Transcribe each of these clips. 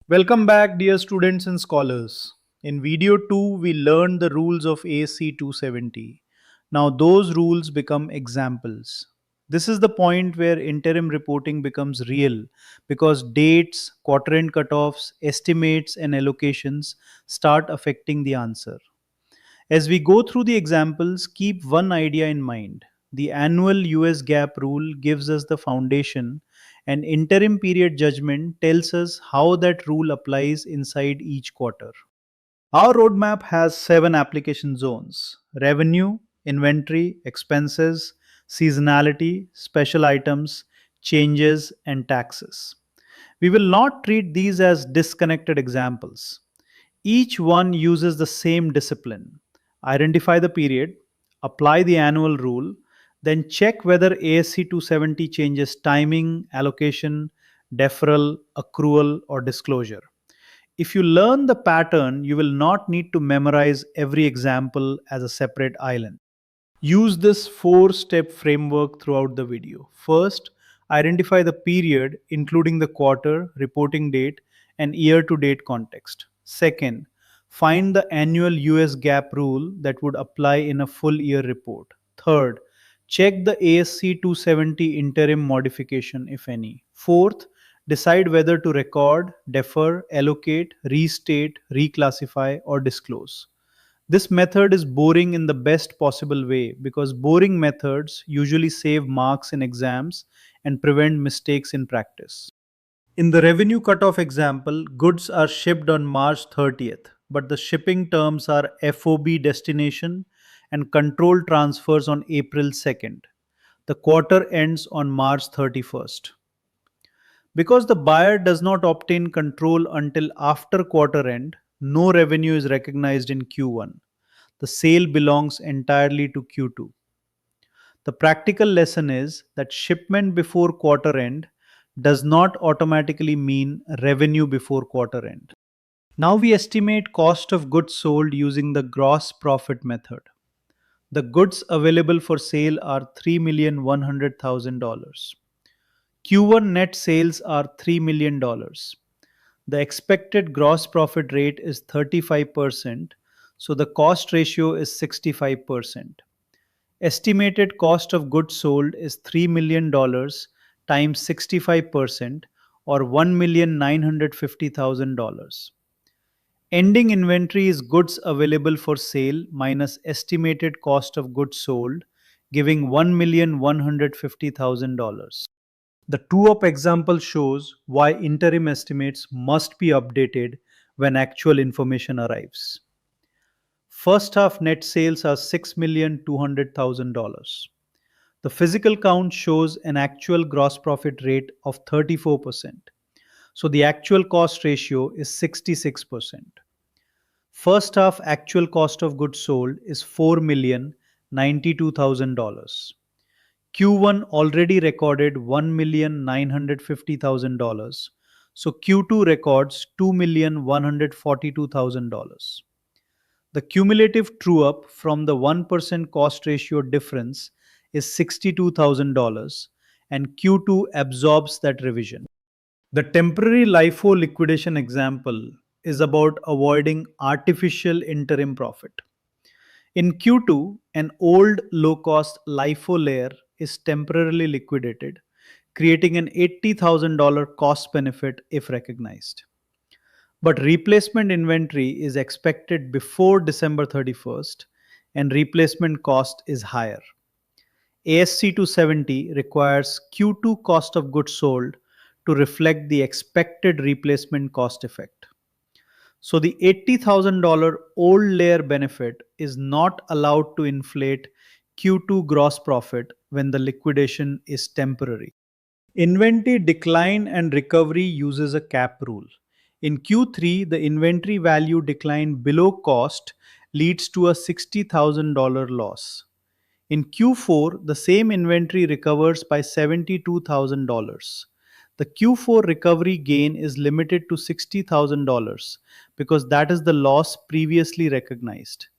Welcome back, dear students and scholars. In video 2, we learned the rules of ASC 270. Now, those rules become examples. This is the point where interim reporting becomes real because dates, quarter end cutoffs, estimates, and allocations start affecting the answer. As we go through the examples, keep one idea in mind. The annual US GAAP rule gives us the foundation, and interim period judgment tells us how that rule applies inside each quarter. Our roadmap has 7 application zones: revenue, inventory, expenses, seasonality, special items, changes, and taxes. We will not treat these as disconnected examples. Each one uses the same discipline: identify the period, apply the annual rule, then check whether ASC 270 changes timing, allocation, deferral, accrual, or disclosure. If you learn the pattern, you will not need to memorize every example as a separate island. Use this 4 step framework throughout the video. First, identify the period, including the quarter, reporting date, and year to date context. Second, find the annual US GAAP rule that would apply in a full year report. Third, check the ASC 270 interim modification, if any. Fourth, decide whether to record, defer, allocate, restate, reclassify, or disclose. This method is boring in the best possible way because boring methods usually save marks in exams and prevent mistakes in practice. In the revenue cutoff example, goods are shipped on March 30th, but the shipping terms are FOB destination and control transfers on April 2nd. The quarter ends on March 31st. Because the buyer does not obtain control until after quarter end, no revenue is recognized in Q1. The sale belongs entirely to Q2. The practical lesson is that shipment before quarter end does not automatically mean revenue before quarter end. Now we estimate cost of goods sold using the gross profit method. The goods available for sale are $3,100,000. Q1 net sales are $3 million. The expected gross profit rate is 35%, so the cost ratio is 65%. Estimated cost of goods sold is $3 million times 65% or $1,950,000. Ending inventory is goods available for sale minus estimated cost of goods sold, giving $1,150,000. The two-up example shows why interim estimates must be updated when actual information arrives. First half net sales are $6,200,000. The physical count shows an actual gross profit rate of 34%. So the actual cost ratio is 66%. First half actual cost of goods sold is $4,092,000. Q1 already recorded $1,950,000. So Q2 records $2,142,000. The cumulative true up from the 1% cost ratio difference is $62,000 and Q2 absorbs that revision. The temporary LIFO liquidation example is about avoiding artificial interim profit. In Q2, an old low cost LIFO layer is temporarily liquidated, creating an $80,000 cost benefit if recognized. But replacement inventory is expected before December 31st and replacement cost is higher. ASC 270 requires Q2 cost of goods sold to reflect the expected replacement cost effect. So the $80,000 old layer benefit is not allowed to inflate Q2 gross profit when the liquidation is temporary. Inventory decline and recovery uses a cap rule. In Q3, the inventory value decline below cost leads to a $60,000 loss. In Q4, the same inventory recovers by $72,000. The Q4 recovery gain is limited to $60,000 because that is the loss previously recognized.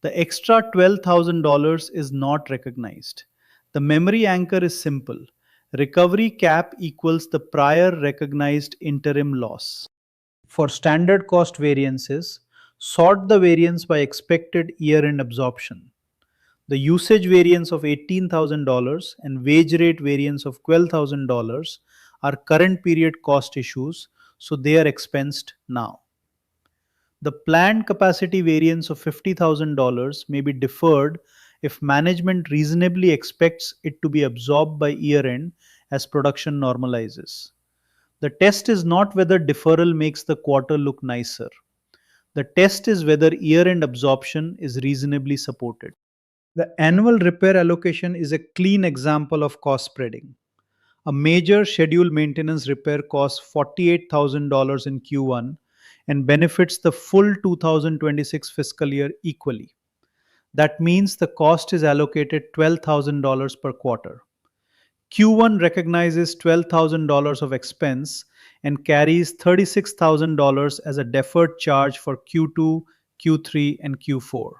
The extra $12,000 is not recognized. The memory anchor is simple. Recovery cap equals the prior recognized interim loss. For standard cost variances, sort the variance by expected year-end absorption. The usage variance of $18,000 and wage rate variance of $12,000 are current period cost issues, so they are expensed now. The planned capacity variance of $50,000 may be deferred if management reasonably expects it to be absorbed by year end as production normalizes. The test is not whether deferral makes the quarter look nicer. The test is whether year end absorption is reasonably supported. The annual repair allocation is a clean example of cost spreading. A major scheduled maintenance repair costs $48,000 in Q1 and benefits the full 2026 fiscal year equally. That means the cost is allocated $12,000 per quarter. Q1 recognizes $12,000 of expense and carries $36,000 as a deferred charge for Q2, Q3, and Q4.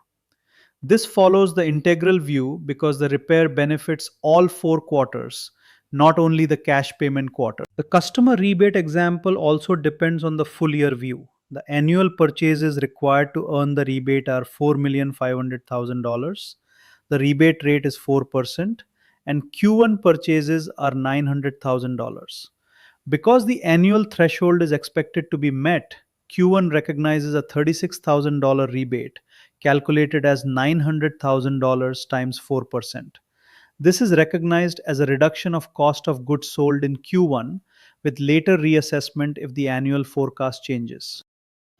This follows the integral view because the repair benefits all four quarters, not only the cash payment quarter. The customer rebate example also depends on the full year view. The annual purchases required to earn the rebate are $4,500,000. The rebate rate is 4%, and Q1 purchases are $900,000. Because the annual threshold is expected to be met, Q1 recognizes a $36,000 rebate calculated as $900,000 times 4%. This is recognized as a reduction of cost of goods sold in Q1 with later reassessment if the annual forecast changes.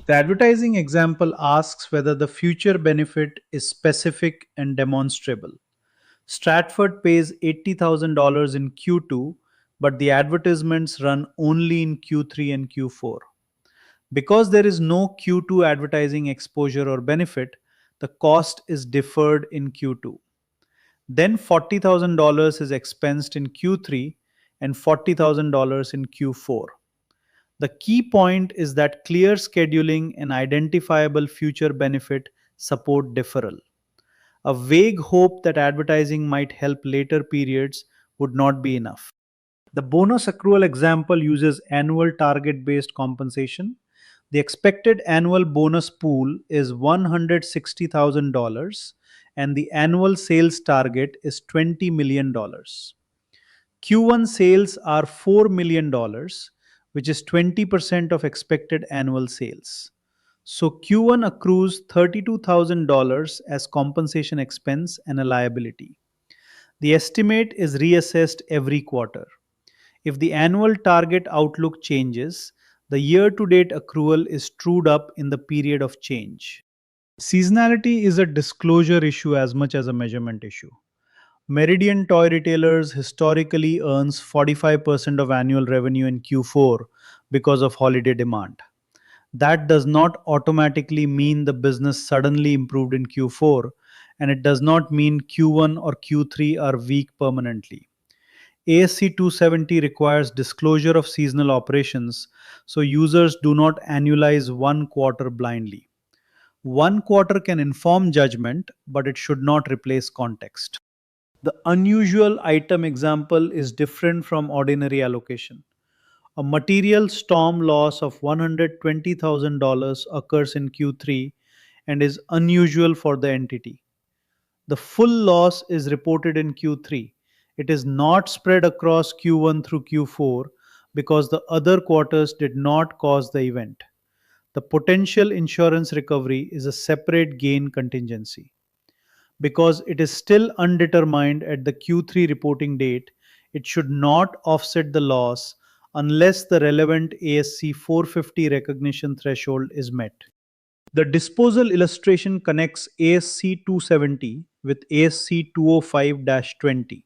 The advertising example asks whether the future benefit is specific and demonstrable. Stratford pays $80,000 in Q2, but the advertisements run only in Q3 and Q4. Because there is no Q2 advertising exposure or benefit, the cost is deferred in Q2. Then $40,000 is expensed in Q3 and $40,000 in Q4. The key point is that clear scheduling and identifiable future benefit support deferral. A vague hope that advertising might help later periods would not be enough. The bonus accrual example uses annual target based compensation. The expected annual bonus pool is $160,000 and the annual sales target is $20 million. Q1 sales are $4 million, which is 20% of expected annual sales. So Q1 accrues $32,000 as compensation expense and a liability. The estimate is reassessed every quarter. If the annual target outlook changes, the year to date accrual is trued up in the period of change. Seasonality is a disclosure issue as much as a measurement issue. Meridian Toy Retailers historically earns 45% of annual revenue in Q4 because of holiday demand. That does not automatically mean the business suddenly improved in Q4, and it does not mean Q1 or Q3 are weak permanently. ASC 270 requires disclosure of seasonal operations, so users do not annualize one quarter blindly. One quarter can inform judgment, but it should not replace context. The unusual item example is different from ordinary allocation. A material storm loss of $120,000 occurs in Q3 and is unusual for the entity. The full loss is reported in Q3. It is not spread across Q1 through Q4 because the other quarters did not cause the event. The potential insurance recovery is a separate gain contingency. Because it is still undetermined at the Q3 reporting date, it should not offset the loss unless the relevant ASC 450 recognition threshold is met. The disposal illustration connects ASC 270 with ASC 205-20.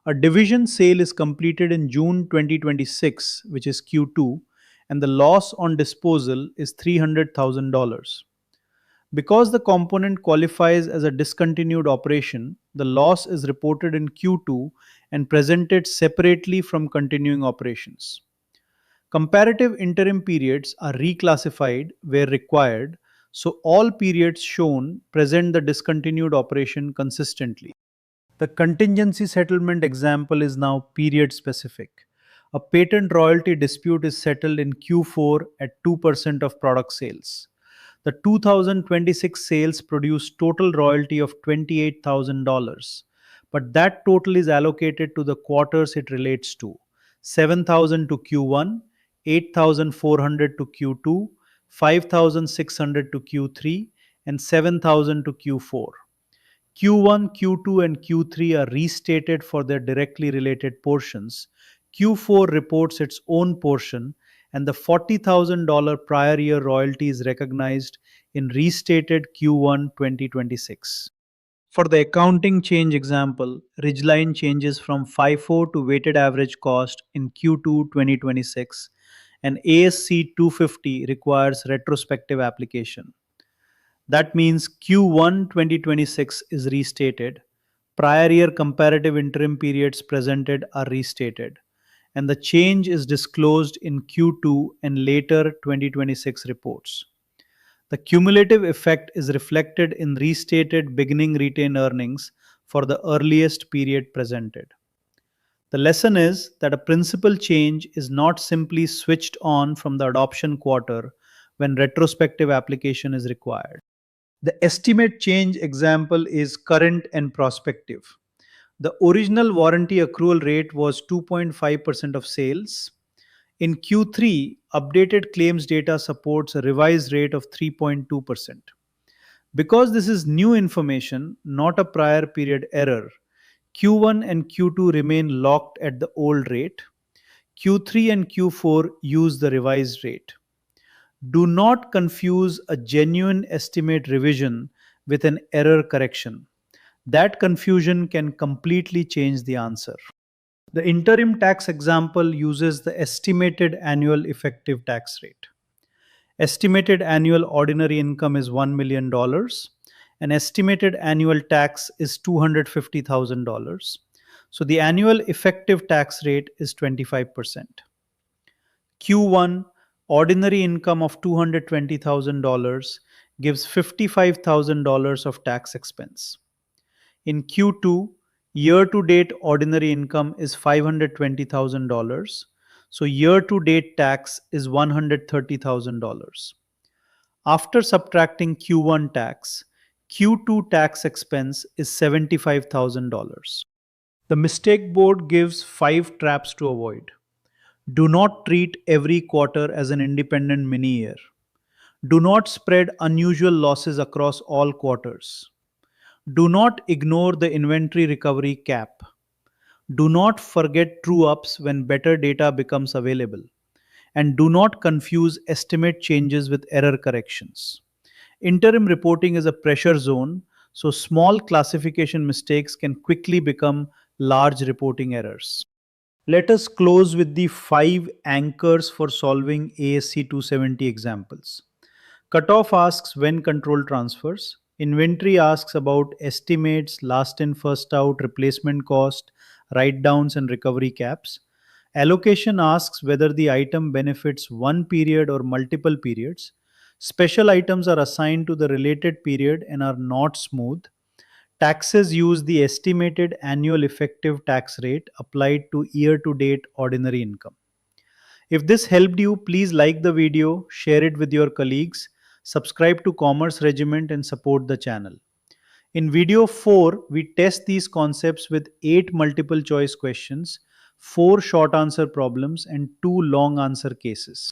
A division sale is completed in June 2026, which is Q2, and the loss on disposal is $300,000. Because the component qualifies as a discontinued operation, the loss is reported in Q2 and presented separately from continuing operations. Comparative interim periods are reclassified where required, so all periods shown present the discontinued operation consistently. The contingency settlement example is now period specific. A patent royalty dispute is settled in Q4 at 2% of product sales. The 2026 sales produce total royalty of $28,000, but that total is allocated to the quarters it relates to: 7,000 to Q1, 8,400 to Q2, 5,600 to Q3, and 7,000 to Q4. Q1, Q2, and Q3 are restated for their directly related portions. Q4 reports its own portion, and the $40,000 prior year royalty is recognized in restated Q1 2026. For the accounting change example, Ridgeline changes from FIFO to weighted average cost in Q2 2026, and ASC 250 requires retrospective application. That means Q1 2026 is restated, prior year comparative interim periods presented are restated, and the change is disclosed in Q2 and later 2026 reports. The cumulative effect is reflected in restated beginning retained earnings for the earliest period presented. The lesson is that a principal change is not simply switched on from the adoption quarter when retrospective application is required. The estimate change example is current and prospective. The original warranty accrual rate was 2.5% of sales. In Q3, updated claims data supports a revised rate of 3.2%. Because this is new information, not a prior period error, Q1 and Q2 remain locked at the old rate. Q3 and Q4 use the revised rate. Do not confuse a genuine estimate revision with an error correction. That confusion can completely change the answer. The interim tax example uses the estimated annual effective tax rate. Estimated annual ordinary income is $1 million, and estimated annual tax is $250,000. So the annual effective tax rate is 25%. Q1 ordinary income of $220,000 gives $55,000 of tax expense. In Q2, year to date ordinary income is $520,000. So year to date tax is $130,000. After subtracting Q1 tax, Q2 tax expense is $75,000. The mistake board gives 5 traps to avoid. Do not treat every quarter as an independent mini year. Do not spread unusual losses across all quarters. Do not ignore the inventory recovery cap. Do not forget true ups when better data becomes available. And do not confuse estimate changes with error corrections. Interim reporting is a pressure zone, so small classification mistakes can quickly become large reporting errors. Let us close with the 5 anchors for solving ASC 270 examples. Cutoff asks when control transfers. Inventory asks about estimates, last in, first out, replacement cost, write downs, and recovery caps. Allocation asks whether the item benefits one period or multiple periods. Special items are assigned to the related period and are not smooth. Taxes use the estimated annual effective tax rate applied to year to date ordinary income. If this helped you, please like the video, share it with your colleagues, subscribe to Commerce Regiment, and support the channel. In video 4, we test these concepts with 8 multiple choice questions, 4 short answer problems, and 2 long answer cases.